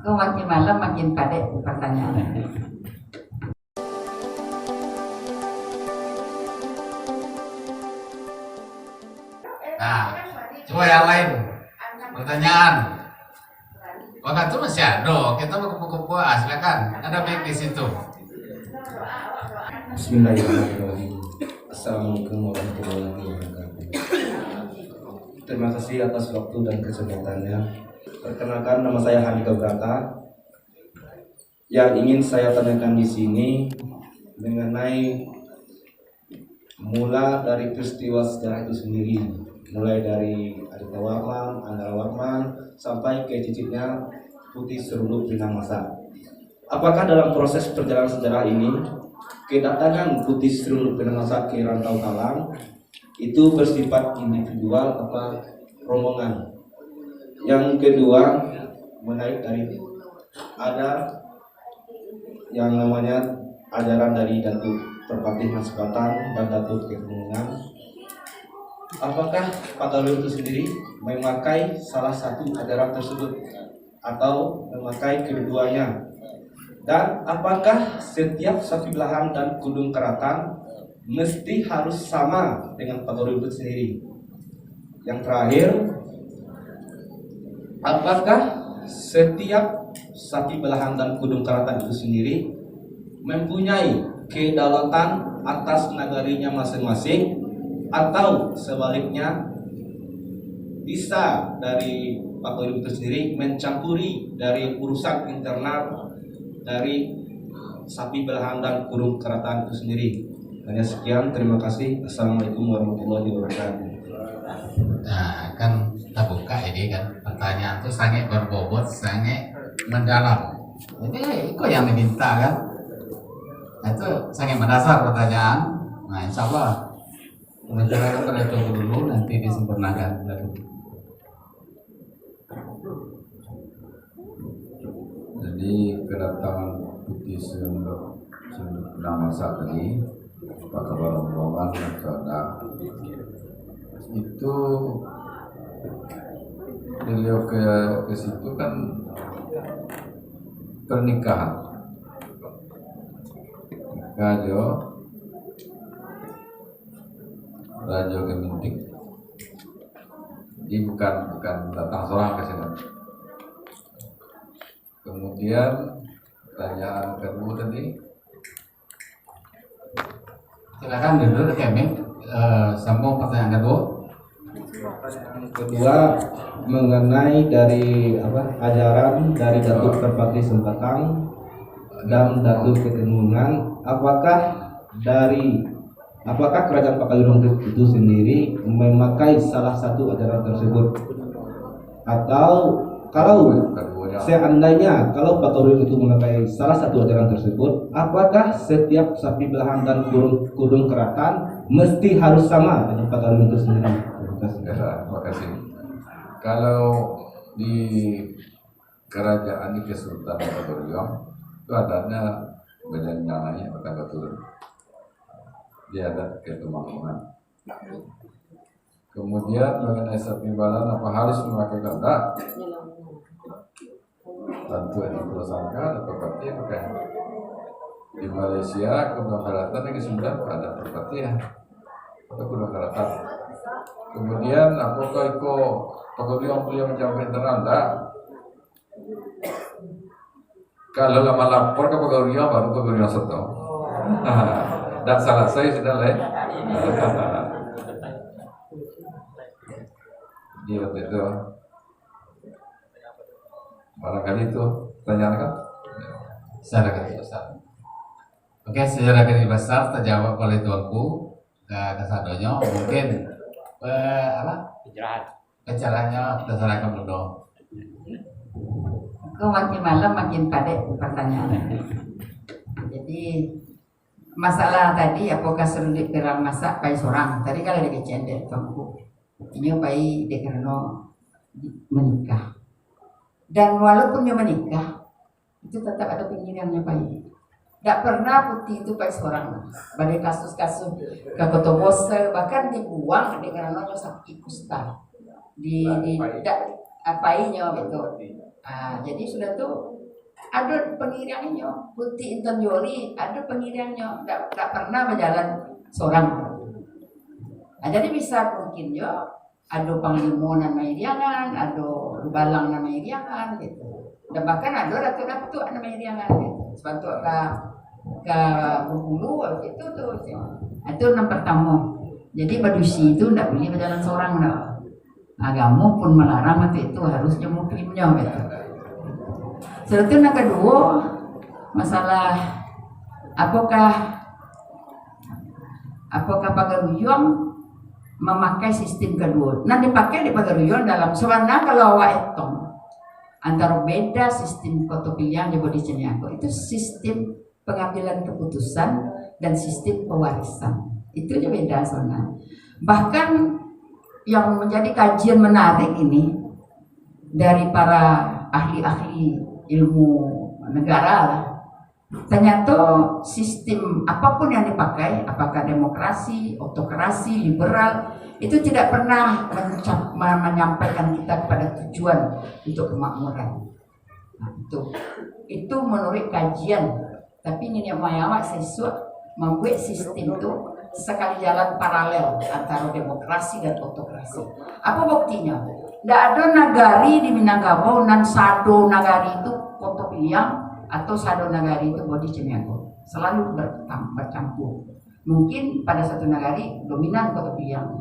Kok makin malam makin padat pertanyaan. Nah, coba yang lain pertanyaan. Waktu itu masih ada, kita mau kupu-kupu, silakan. Ada mic di situ. Bismillahirrahmanirrahim. Assalamualaikum warahmatullahi wabarakatuh. Terima kasih atas waktu dan kesempatannya. Perkenalkan, nama saya Handika Brata. Yang ingin saya tanyakan di sini mengenai mula dari peristiwa sejarah itu sendiri, mulai dari Aditya Warman, Andal Warman, sampai ke cicitnya Putih Serunduk Pinang Masa. Apakah dalam proses perjalanan sejarah ini kedatangan Putih Serunduk Pinang Masa ke Rantau Talang itu bersifat individual apa rombongan? Yang kedua, menarik dari ada yang namanya ajaran dari Datuk Perpatih Mas Selatan dan Datuk Kepenungan. Apakah Patalu itu sendiri memakai salah satu ajaran tersebut atau memakai keduanya? Dan apakah setiap sapi belahan dan kudung keratan mesti harus sama dengan Patalu itu sendiri? Yang terakhir, apakah setiap sapi belahan dan kudung keratan itu sendiri mempunyai kedaulatan atas nagarinya masing-masing, atau sebaliknya bisa dari Patalu itu sendiri mencampuri dari urusan internal dari sapi belahan dan kudung keratan itu sendiri? Hanya sekian, terima kasih. Assalamualaikum warahmatullahi wabarakatuh. Nah, kan kita buka ini kan pertanyaan itu sangat berbobot, sangat mendalam. Jadi itu yang diminta kan. Nah, itu sangat mendasar pertanyaan. Nah, insya Allah masyarakat pada tunggu dulu, nanti disempurnakan lagi. Jadi kedatangan Putih Serunduk Pinang Masa tadi, Pak Kabar Rombongan dan saudara itu beliau ke situ kan pernikahan Rajo Geminting. Jadi bukan datang seorang ke sini. Kemudian pertanyaan kedua tadi, Silakan dulu kami sambung pertanyaan kedua. Kedua, mengenai dari ajaran dari Datuk Perpati Sempatang dan Datuk Ketenungan, apakah kerajaan Pakalirung itu sendiri memakai salah satu ajaran tersebut, atau kalau seandainya kalau Pakalirung itu memakai salah satu ajaran tersebut, apakah setiap sapi belahan dan kudung keratan mesti harus sama dengan Pakalirung itu sendiri? terima kasih. Kalau di kerajaan di Kesultanan Batoriong itu adanya badan namanya Batang Turun. Dia ada ketumanggungan. Kemudian mengenai sapi balan apa harus memakai ganda? Tentu yang dipersangka atau perpati pakai. Di Malaysia kudung keratan yang ke-9 ada perpati ya atau kudung keratan. Kemudian apakah itu Pagodiong beliau mencapai internal? Enggak. Kalau lama lapor ke Pagodiong baru Pagodiong seto. Dan salah saya sudah lain. Di waktu itu barangkali itu pertanyaan kan? Secara garis besar. Oke, secara garis besar terjawab oleh tuanku Kasadonyo. Mungkin pencerahannya terserahkan dulu. Kok makin malam makin padat pertanyaan. Jadi masalah tadi apakah Serunduk Pinang Masa pai sorang? Tadi kalau ada kecendek tuanku. Ini pai karena menikah. Dan walaupun dia menikah, itu tetap ada pengirannya pai. Tidak pernah Putih itu pai seorang. Pada kasus-kasus Kakotobose bahkan dibuang dengan namanya sakit kusta. Di apainya gitu. Jadi sudah tuh ada pengiringnya, Putih Intan Joli, ada pengiringnya, tidak pernah berjalan seorang. Jadi bisa mungkin ya, ada panglima nama iriangan, ada balang nama iriangan gitu. Dan bahkan ada ratu nama iriangan gitu. Suatu ke Bengkulu itu tuh, itu yang pertama. Jadi badusi itu tidak boleh berjalan seorang, no. Agama pun melarang itu harus jemuklimnya gitu. Setelah yang kedua, masalah apakah pagaruyung memakai sistem kedua. Nah dipakai di pagaruyung dalam sebenarnya kalau awak etong antara beda sistem kotopilian di bodi ceniago itu sistem pengambilan keputusan dan sistem pewarisan itu juga beda soalnya. Bahkan yang menjadi kajian menarik ini dari para ahli-ahli ilmu negara lah. Ternyata sistem apapun yang dipakai, apakah demokrasi, autokrasi, liberal, itu tidak pernah menyampaikan kita kepada tujuan untuk kemakmuran. Nah, itu menurut kajian. Tapi ini yang Mayawa sesuatu membuat sistem itu sekali jalan paralel antara demokrasi dan autokrasi. Apa buktinya? Tidak ada nagari di Minangkabau nan sado nagari itu kotopiliang atau sado nagari itu bodi ceniago. Selalu bercampur. Mungkin pada satu nagari dominan kotopiliang,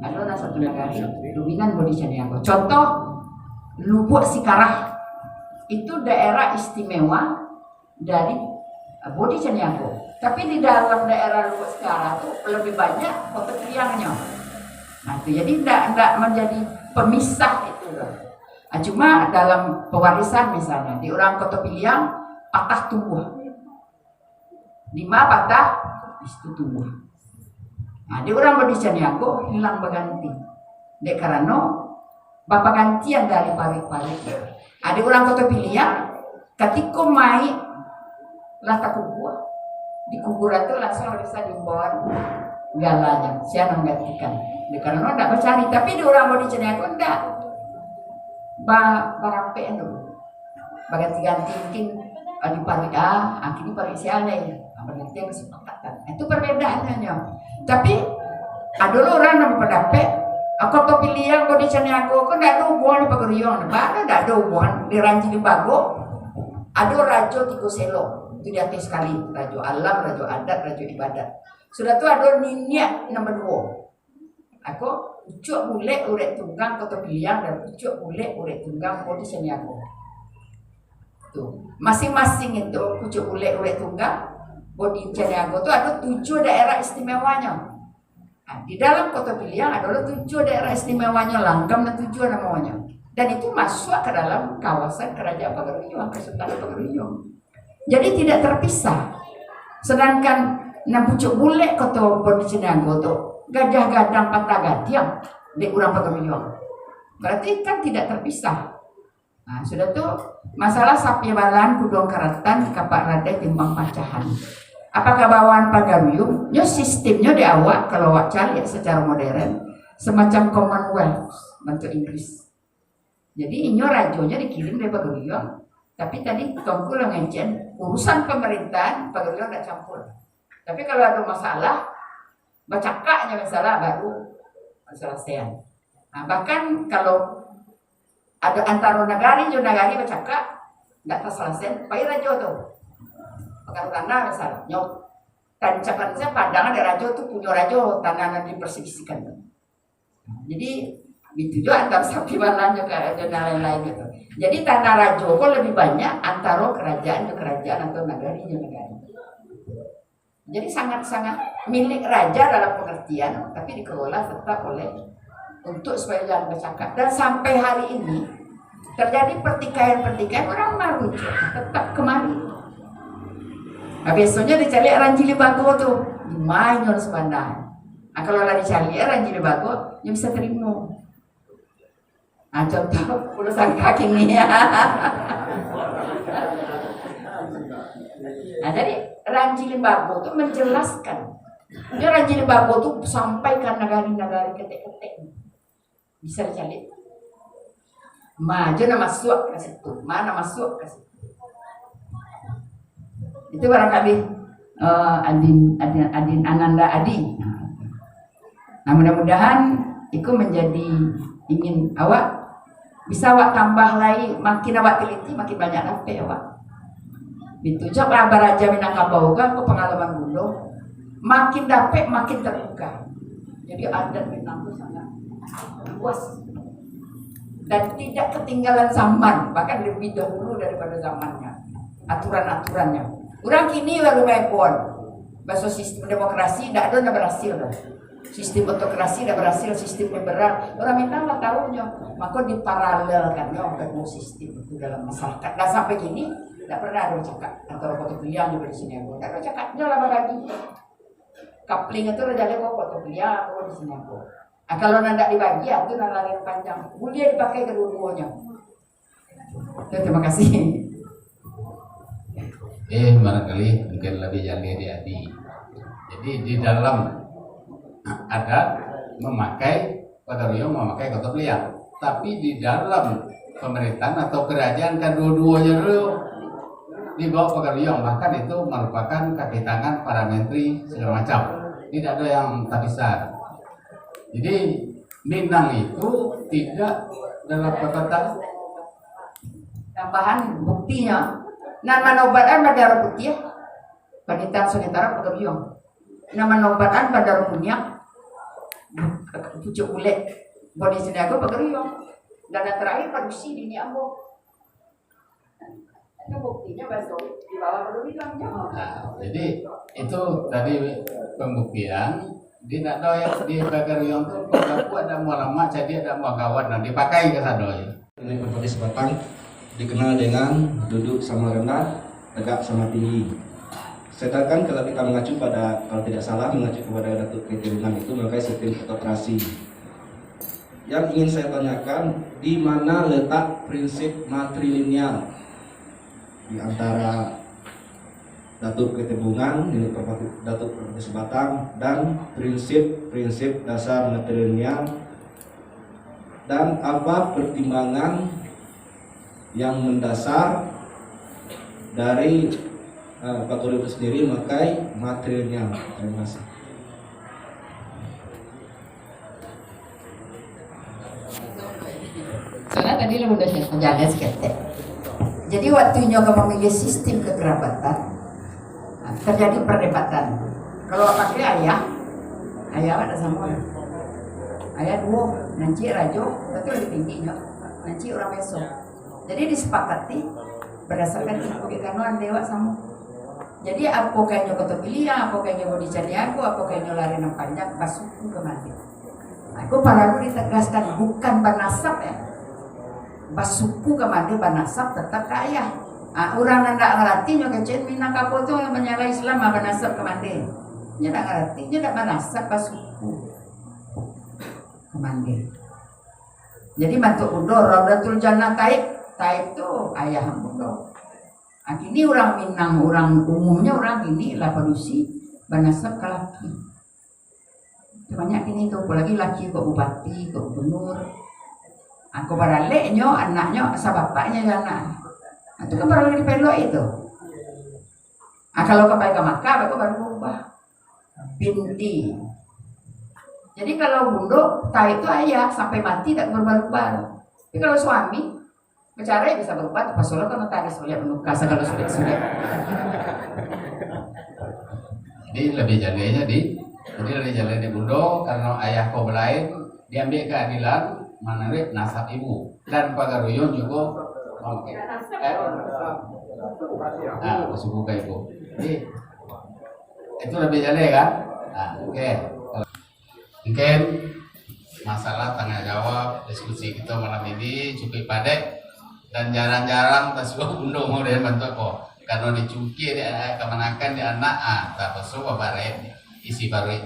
ada satu nagari dominan bodi ceniago. Contoh Lubuk Sikarah itu daerah istimewa dari bodi ceniago. Tapi di dalam daerah Lubuk Sikarah itu lebih banyak kotopiliangnya. Nah itu jadi tidak menjadi pemisah itu. Nah, cuma dalam pewarisan misalnya di orang kotopiliang patah tumbuh, 5 patah itu tumbuh. Nah di orang bodi ceniago hilang berganti. Dek karena bapak gantian dari parik-parik. Ada orang kotopiliang ketika mai lata kubur di kuburan itu langsung bisa dibawa galanya, siapa menggantikan. Karena tidak mencari, tapi di orang bodi ceniago tidak. Barape dulu, ganti-ganti mungkin di parik A, akhirnya parik C ada ya, berarti yang kesepakatan. Itu perbedaannya. Tapi ada orang yang berpendapat, kotopiliang bodi ceniago, kok tidak ada hubungan di Pagaruyung, tidak ada hubungan di Ranji di Bago, ada Rajo Tigo Selo. Itu di atas sekali, rajo alam, rajo adat, rajo ibadat. Sudah tu ada niat nomor 2. Aku ucuk boleh urek tunggang kotopiliang dan ucuk boleh urek tunggang bodi ceniago. Tuh, masing-masing itu ucuk boleh urek tunggang bodi ceniago itu ada 7 daerah istimewanya. Nah, di dalam kotopiliang adalah 7 daerah istimewanya, Langgam dan 7 namanya. Dan itu masuk ke dalam kawasan kerajaan Pagaruyung, Kesultanan Pagaruyung. Jadi tidak terpisah. Sedangkan pucuk bule koto bodi ceniago itu gajah gadang patah gatiang di urang Pagaruyung. Berarti kan tidak terpisah. Nah, sudah tuh masalah sapi balan kudong karatan kapak rada timbang pacahan. Apakah bawaan Pagaruyung? Ya sistemnya di awal kalau awak cari secara modern semacam Commonwealth bentuk Inggris. Jadi inyo rajonya dikirim dari Pagaruyung. Tapi tadi tongku yang ngecen urusan pemerintahan Pagaruyung tidak campur. Tapi kalau ada masalah bacakaknya masalah baru selesai. Nah, bahkan kalau ada antara nagari jo nagari bacakak tidak terselesai, pai rajo tuh. Karena misalnya nyok tancakan saya pandangan dari rajo tuh punya rajo tanah diperselisihkan. Jadi itu juga antar sapi balan juga dan lain-lain gitu. Jadi tanah rajo kok lebih banyak antara kerajaan ke kerajaan atau nagari ke nagari. Jadi sangat-sangat milik raja dalam pengertian, tapi dikelola tetap oleh untuk supaya jangan bercakap. Dan sampai hari ini terjadi pertikaian orang marujo tetap kemari. Nah, besoknya dicari Ranjili Bago tuh, main harus pandai. Nah, kalau lari cari Ranjili Bago, yang bisa terima. Nah, contoh urusan kaki nih ya. Nah, jadi Ranjili Bago itu menjelaskan. Dia Ranjili Bago itu sampaikan nagari-nagari ketek-ketek. Bisa dicari. maju nama masuk ke situ, mana masuk ke situ. Itu barangkali Adin Ananda Adi. Nah mudah-mudahan itu menjadi ingin awak bisa awak tambah lagi, makin awak teliti makin banyak dapat awak. Itu coba Baraja Minangkabau ke pengalaman dulu, makin dapat makin terbuka. Jadi adat Minang itu sangat luas dan tidak ketinggalan zaman, bahkan lebih dahulu daripada zamannya. Aturan-aturannya. Orang kini baru mepon. Bahasa sistem demokrasi tidak ada yang berhasil dah. Sistem otokrasi tidak berhasil, sistem liberal. Orang Minang lah tahunya. Maka diparalelkan kedua sistem itu dalam masyarakat. Nah sampai gini tidak pernah ada cakap antara foto pilihan juga di sini. Tidak ada cakapnya lama lagi. Kapling itu ada kok foto pilihan aku di sini aku. Nah, kalau tidak dibagi itu lari panjang. Boleh dipakai kedua-duanya. Terima kasih. Barangkali mungkin lebih jali Adi. Jadi di dalam adat memakai Pagaruyung memakai kota beliau, tapi di dalam pemerintahan atau kerajaan kan dua-duanya dulu dibawa Pagaruyung, bahkan itu merupakan kaki tangan para menteri segala macam, tidak ada yang tak bisa. Jadi Minang itu tidak dalam kata Tambahan buktinya. Nama nobatan Badar Putih, Panitan Sementara Pagaruyung. Nama nobatan Badar Munyak, Pucuk Ulet, Bodi Sinago Pagaruyung. Dan yang terakhir produksi di Niambo. Itu buktinya bahasa di bawah Pagaruyung. Nah, jadi itu tadi pembuktian di Nadoya di Pagaruyung itu pengaku ada ulama jadi ada kawan dan dipakai ke Sadoy. Ini Perpati Sebatang dikenal dengan duduk sama rendah, tegak sama tinggi. Sedangkan kalau kita mengacu pada, kalau tidak salah mengacu kepada Datuk Ketirungan itu mengenai sistem otokrasi. Yang ingin saya tanyakan, di mana letak prinsip matrilineal di antara Datuk Ketirungan, ini Datuk Perpati Sebatang, dan prinsip-prinsip dasar matrilineal, dan apa pertimbangan yang mendasar dari Pak Guru itu sendiri memakai materinya. Terima kasih. Soalnya tadi lu udah menjaga seketek. Jadi waktunya kamu memilih sistem kekerabatan, terjadi perdebatan. Kalau pakai ayah ada sama. Ayah dua, nanti rajo, tapi lebih tingginya, nanti orang besok. Jadi disepakati berdasarkan ilmu kekanuan dewa sama. Jadi apa kayaknya kota pilihan, apa kayaknya mau dicari aku, apa kayaknya lari nang panjang, basuku ke mati. Aku paralu ditegaskan bukan banasab ya. Basuku ke mati banasab tetap kaya. Orang yang tidak ngerti nyoba kecil Minangkabau itu yang menyala Islam banasab ke mati. Dia tidak ngerti, dia tidak banasab basuku ke mati. Jadi mantu udo, Raudatul Jannah Taib itu ayah Hambudo. Kini orang Minang, orang umumnya orang ini lah produksi banasab ke laki. Banyak ini tuh, apalagi laki ke bupati, ke gubernur. Aku baraleknya, anaknya, sabapaknya anak. Itu kan baru di pelok itu. Kalau ke Makkah, aku baru berubah. Binti. Jadi kalau bunduk, Taib itu ayah sampai mati tak berubah-ubah. Tapi kalau suami bicara bisa berubah, pas sholat kan tak ada sulit menukas segala sulit-sulit. Jadi lebih jalanya jadi lebih jalan di Bundo karena ayah kau lain diambil keadilan menarik nasab ibu dan Pagaruyung juga memakai suku ke ibu. Jadi itu lebih jalan kan? Oke. Mungkin masalah tanya jawab diskusi kita malam ini cukup padat. Dan jarang-jarang tas gua undung mau dari bentuk kok karena dicuci di kemanakan di anak tak pesu baret isi baru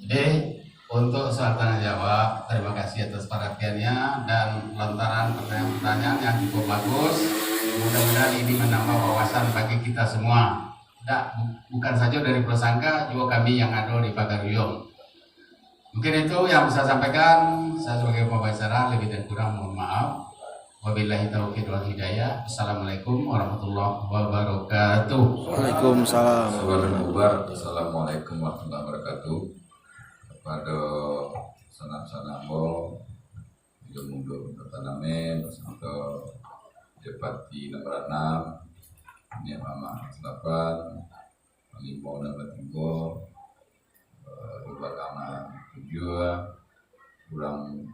jadi untuk soal tanya jawab terima kasih atas perhatiannya dan lantaran pertanyaan-pertanyaan yang cukup bagus mudah-mudahan ini menambah wawasan bagi kita semua bukan saja dari prasangka juga kami yang ada di Pagaruyung Mungkin itu yang bisa saya sampaikan. Saya sebagai pembicara lebih dan kurang mohon maaf. Wabillahi taufiq wal hidayah. Assalamualaikum warahmatullahi wabarakatuh. Waalaikumsalam. Assalamualaikum warahmatullahi wabarakatuh. Kepada sanak-sanambo yang mundur bertanamen bersama Depati nomor 6 ini Mama 8 Limbo nomor 3 Dua Kama 7 kurang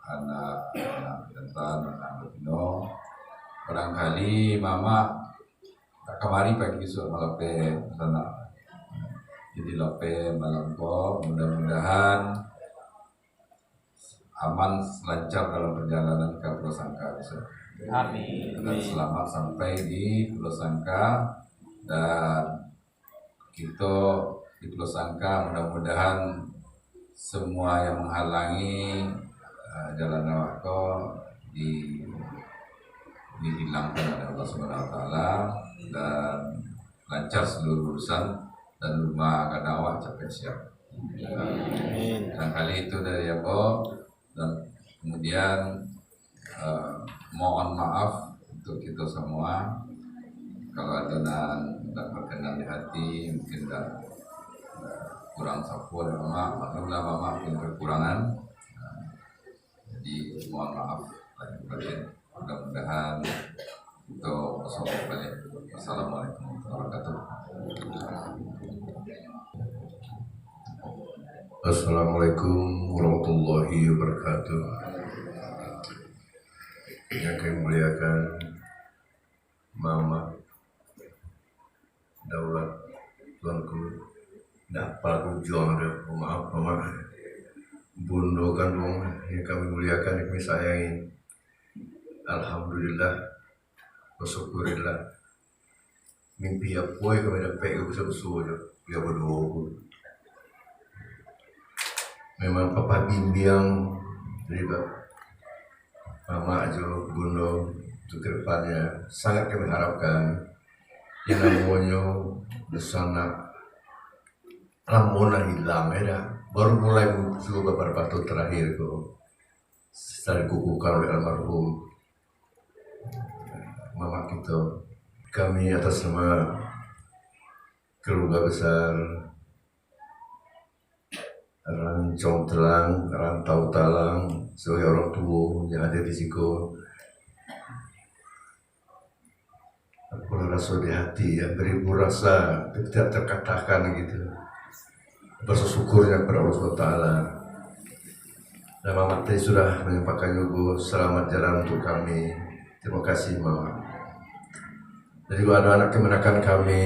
anak rentan anak berbino. Barangkali Mama kemari pagi besok malam sana. Jadi lope malam mudah-mudahan aman lancar dalam perjalanan ke Pulau Sangka besok. Amin. Dan selamat sampai di Pulau Sangka dan kita di Pulau Sangka mudah-mudahan semua yang menghalangi jalan Nawako dihilangkan oleh Allah Subhanahu Wa Taala dan lancar seluruh urusan dan rumah kadawah capek siap. Dan kali itu dari Abo dan kemudian mohon maaf untuk kita semua kalau ada tidak berkenan di hati mungkin kurang sapu dan maklumlah Mama mungkin kekurangan. Jadi mohon maaf lahir batin. Mudah-mudahan untuk sobat balik. Assalamualaikum warahmatullahi wabarakatuh. Assalamualaikum warahmatullahi wabarakatuh. Yang kami muliakan Mama Daulat Tuanku dapat tujuan ada maaf Mama Bundo Kandung yang kami muliakan yang kami sayangi. Alhamdulillah bersyukurillah mimpi apa yang kami dapat ke besar-besar ya berdoa. Memang papa bimbing terlibat Mama Ajo Bundo untuk kedepannya sangat kami harapkan yang namanya bersana Ramona hilang baru mulai muncul beberapa tahun terakhir setelah dikukuhkan oleh almarhum Mama kita. Kami atas nama keluarga besar Rancong Telang, Rantau Talang, sebagai orang tua yang ada di situ, aku rasa di hati yang beribu rasa tidak terkatakan gitu. Bersyukurnya kepada Allah SWT. Dan Mama tadi sudah menyampaikan juga selamat jalan untuk kami. Terima kasih Mama. Dan juga anak-anak kemenakan kami,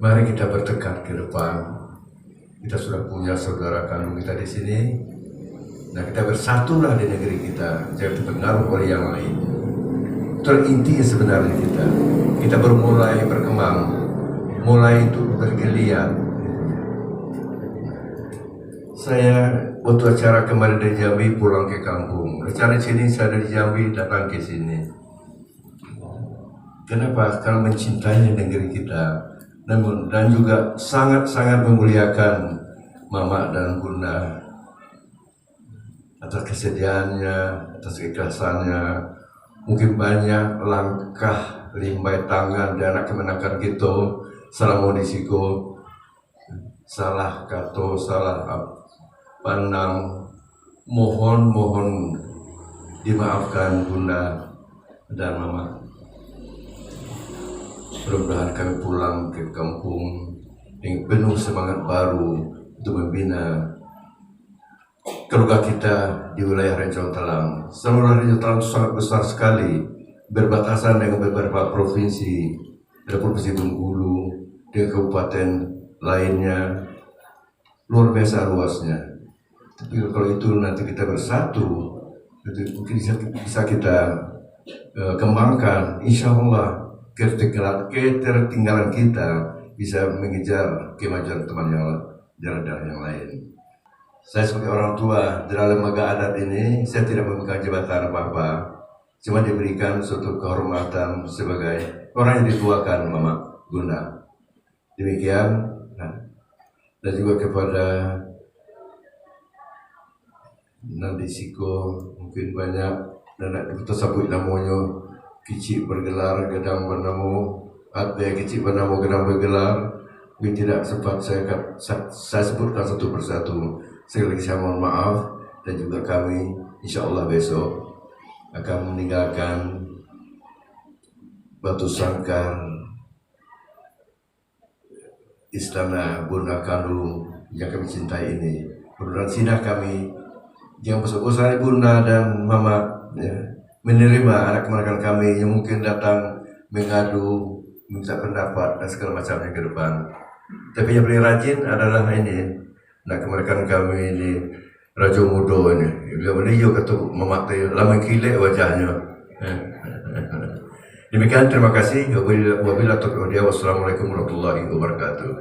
mari kita bertekad ke depan. Kita sudah punya saudara kandung kita di sini. Nah, kita bersatulah di negeri kita, jangan terpengaruh oleh yang lain. Terinti sebenarnya kita baru mulai berkembang, mulai untuk bergeliat. Saya waktu acara kemarin dari Jambi pulang ke kampung. Acara sini saya dari Jambi datang ke sini. Kenapa? Karena mencintai negeri kita. Dan juga sangat-sangat memuliakan Mama dan Bunda atas kesediaannya, atas keikhlasannya. Mungkin banyak langkah limbai tangan dan anak kemenakan kita selama di siku salah kata, salah pandang. Mohon dimaafkan Bunda dan Mama. Mudah-mudahan kami pulang ke kampung dengan penuh semangat baru untuk membina keluarga kita di wilayah Rancong Telang. Seluruh Rancong Telang sangat besar sekali, berbatasan dengan beberapa provinsi, ada provinsi Bengkulu, dengan kabupaten lainnya, luar biasa luasnya. Tapi kalau itu nanti kita bersatu, itu mungkin bisa kita kembangkan, insya Allah. Ketertinggalan kita bisa mengejar kemajuan teman yang daerah-daerah yang lain. Saya sebagai orang tua dalam lembaga adat ini, saya tidak memegang jabatan apa-apa, cuma diberikan suatu kehormatan sebagai orang yang dituakan Mama Bunda. Demikian, dan juga kepada nanti siko mungkin banyak dan nak kita sabut namanya kecil bergelar gedang bernama ada kecil bernama gedang bergelar. Mungkin tidak sempat saya sebutkan satu persatu. Sekali lagi saya mohon maaf, dan juga kami insya Allah besok akan meninggalkan batu sangkar Istana Bunda Kandung yang kami cintai ini. Mudah-mudahan sinah kami yang besar-besar Bunda dan Mama ya, menerima anak keponakan kami yang mungkin datang mengadu, minta pendapat dan segala macamnya ke depan. Tapi yang paling rajin adalah ini anak keponakan kami ini, Raja Muda ini. Bila beliau kata memakai lama kilek wajahnya. Demikian, terima kasih. Wabillahi taufiq wal hidayah. Wassalamualaikum warahmatullahi wabarakatuh.